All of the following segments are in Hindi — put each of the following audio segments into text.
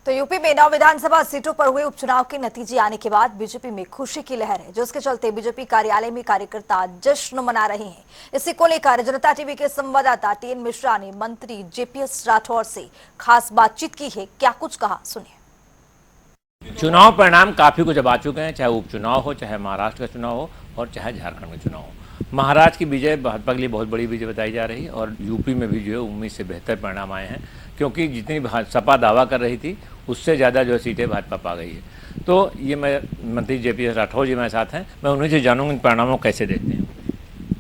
तो यूपी में 9 विधानसभा सीटों पर हुए उपचुनाव के नतीजे आने के बाद बीजेपी में खुशी की लहर है, जिसके चलते बीजेपी कार्यालय में कार्यकर्ता जश्न मना रहे हैं। इसी को लेकर जनता टीवी के संवाददाता टीएन मिश्रा ने मंत्री जेपीएस राठौर से खास बातचीत की है। क्या कुछ कहा, सुनिए। चुनाव परिणाम काफी कुछ अब आ चुके हैं, चाहे उपचुनाव हो, चाहे महाराष्ट्र का चुनाव हो और चाहे झारखंड का चुनाव हो। महाराष्ट्र की विजय भाजपा के लिए बहुत बड़ी विजय बताई जा रही है और यूपी में भी जो है उम्मीद से बेहतर परिणाम आए हैं, क्योंकि जितनी सपा दावा कर रही थी उससे ज़्यादा जो है सीटें भाजपा पा गई है। तो ये मैं मंत्री जेपीएस राठौर जी मेरे साथ हैं, मैं उन्हीं से जानूंगा इन परिणामों को कैसे देखते हैं।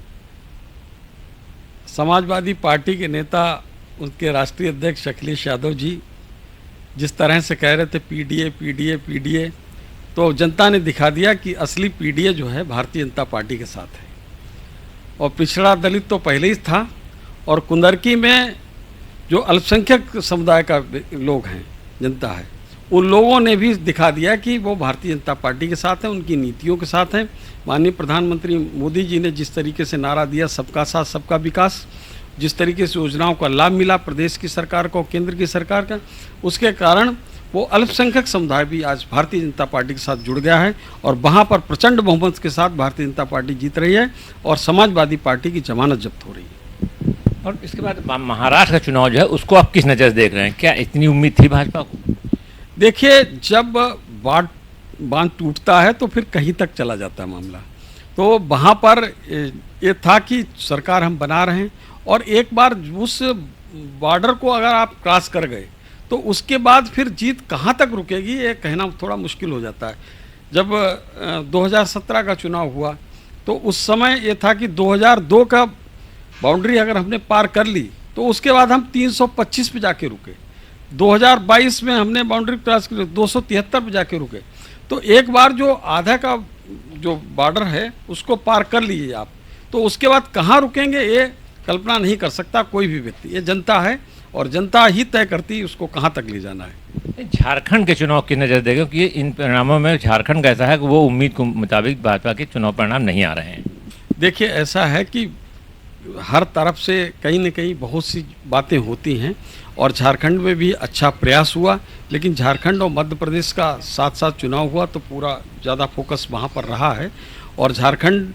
समाजवादी पार्टी के नेता, उनके राष्ट्रीय अध्यक्ष अखिलेश यादव जी जिस तरह से कह रहे थे पीडीए पीडीए पीडीए, तो जनता ने दिखा दिया कि असली पीडीए जो है भारतीय जनता पार्टी के साथ है। और पिछड़ा दलित तो पहले ही था, और कुंदरकी में जो अल्पसंख्यक समुदाय का लोग हैं, जनता है, उन लोगों ने भी दिखा दिया कि वो भारतीय जनता पार्टी के साथ हैं, उनकी नीतियों के साथ हैं। माननीय प्रधानमंत्री मोदी जी ने जिस तरीके से नारा दिया सबका साथ सबका विकास, जिस तरीके से योजनाओं का लाभ मिला प्रदेश की सरकार को, केंद्र की सरकार का, उसके कारण वो अल्पसंख्यक समुदाय भी आज भारतीय जनता पार्टी के साथ जुड़ गया है और वहाँ पर प्रचंड बहुमत के साथ भारतीय जनता पार्टी जीत रही है और समाजवादी पार्टी की जमानत जब्त हो रही है। और इसके बाद महाराष्ट्र का चुनाव जो है उसको आप किस नज़र से देख रहे हैं? क्या इतनी उम्मीद थी भाजपा को? देखिए, जब बांध टूटता है तो फिर कहीं तक चला जाता है मामला। तो वहाँ पर ये था कि सरकार हम बना रहे हैं और एक बार उस बॉर्डर को अगर आप क्रॉस कर गए तो उसके बाद फिर जीत कहाँ तक रुकेगी ये कहना थोड़ा मुश्किल हो जाता है। जब 2017 का चुनाव हुआ तो उस समय ये था कि 2002 का बाउंड्री अगर हमने पार कर ली तो उसके बाद हम 325 पे जाके रुके। 2022 में हमने बाउंड्री क्रॉस कर 273 पे जाके रुके। तो एक बार जो आधा का जो बॉर्डर है उसको पार कर लीजिए आप, तो उसके बाद कहाँ रुकेंगे ये कल्पना नहीं कर सकता कोई भी व्यक्ति। ये जनता है और जनता ही तय करती है उसको कहाँ तक ले जाना है। झारखंड के चुनाव की नज़र देखें कि इन परिणामों में झारखंड कैसा है कि वो उम्मीद के मुताबिक भाजपा के चुनाव परिणाम नहीं आ रहे हैं। देखिए, ऐसा है कि हर तरफ से कहीं न कहीं बहुत सी बातें होती हैं और झारखंड में भी अच्छा प्रयास हुआ, लेकिन झारखंड और मध्य प्रदेश का साथ साथ चुनाव हुआ तो पूरा ज़्यादा फोकस वहाँ पर रहा है। और झारखंड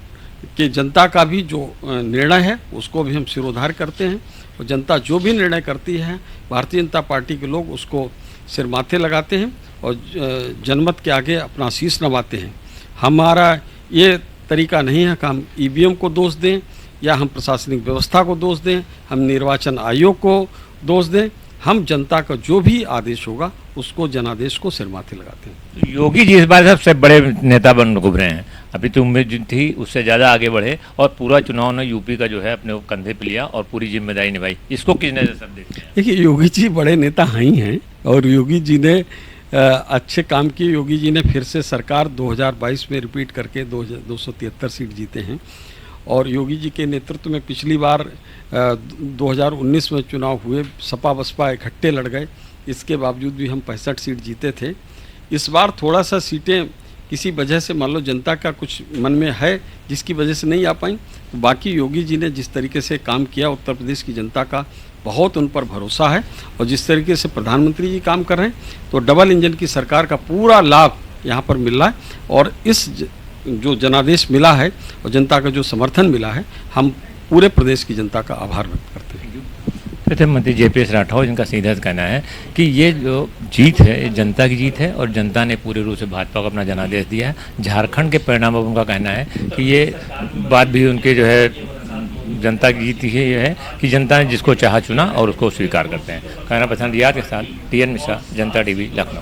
की जनता का भी जो निर्णय है उसको भी हम सिरोधार करते हैं और जनता जो भी निर्णय करती है भारतीय जनता पार्टी के लोग उसको सिर माथे लगाते हैं और जनमत के आगे अपना शीश नवाते हैं। हमारा ये तरीका नहीं है कि हम ईवीएम को दोष दें या हम प्रशासनिक व्यवस्था को दोष दें, हम निर्वाचन आयोग को दोष दें। हम जनता का जो भी आदेश होगा उसको जनादेश को सिर माथे लगाते हैं। योगी जी इस बार सबसे बड़े नेता बन उभरे हैं। अभी तो उम्मीद थी उससे ज़्यादा आगे बढ़े और पूरा चुनाव ने यूपी का जो है अपने कंधे पे लिया और पूरी जिम्मेदारी निभाई। इसको किस नज़र से सब देखते हैं? देखिए, योगी जी बड़े नेता ही हैं और योगी जी ने अच्छे काम किए। योगी जी ने फिर से सरकार 2022 में रिपीट करके 273 सीट जीते हैं और योगी जी के नेतृत्व में पिछली बार 2019 में चुनाव हुए, सपा बसपा इकट्ठे लड़ गए, इसके बावजूद भी हम 65 सीट जीते थे। इस बार थोड़ा सा सीटें किसी वजह से मान लो जनता का कुछ मन में है जिसकी वजह से नहीं आ पाई। बाकी योगी जी ने जिस तरीके से काम किया, उत्तर प्रदेश की जनता का बहुत उन पर भरोसा है और जिस तरीके से प्रधानमंत्री जी काम कर रहे हैं तो डबल इंजन की सरकार का पूरा लाभ यहाँ पर मिल रहा है और इस जो जनादेश मिला है और जनता का जो समर्थन मिला है, हम पूरे प्रदेश की जनता का आभार व्यक्त करते हैं। प्रधानमंत्री जेपीएस राठौर, जिनका सीधा कहना है कि ये जो जीत है ये जनता की जीत है और जनता ने पूरे रूप से भाजपा को अपना जनादेश दिया है। झारखंड के परिणाम पर उनका कहना है कि ये बात भी उनके जो है जनता की जीत ये है कि जनता ने जिसको चाहा चुना और उसको स्वीकार करते हैं। कहना पसंद रियाद के साथ टीएन मिश्रा, जनता टीवी, लखनऊ।